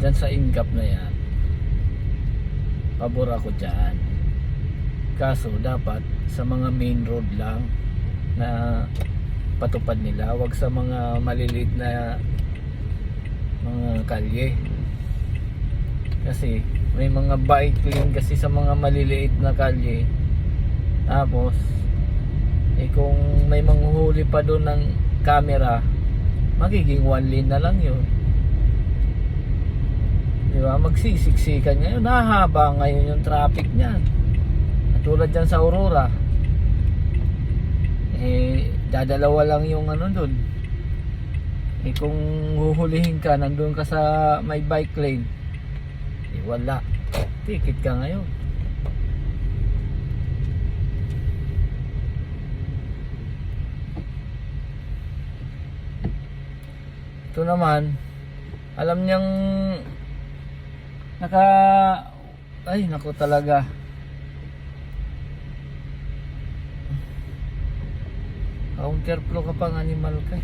dyan sa ingap na yan, pabor ako dyan. Kaso dapat sa mga main road lang na patupad nila, wag sa mga maliliit na mga kalye. Kasi may mga bike lane kasi sa mga maliliit na kalye. Tapos kung may manghuhuli pa doon ng camera, magiging one lane na lang yun. Diba? Magsisiksikan ngayon, nahaba ngayon yung traffic niyan. Tulad dyan sa Aurora, dadalawa lang yung ano dun. Kung huhulihin ka, nandun ka sa may bike lane, wala, ticket ka ngayon. Ito naman, alam niyang ay naku talaga, counterflow ka pang animal ka.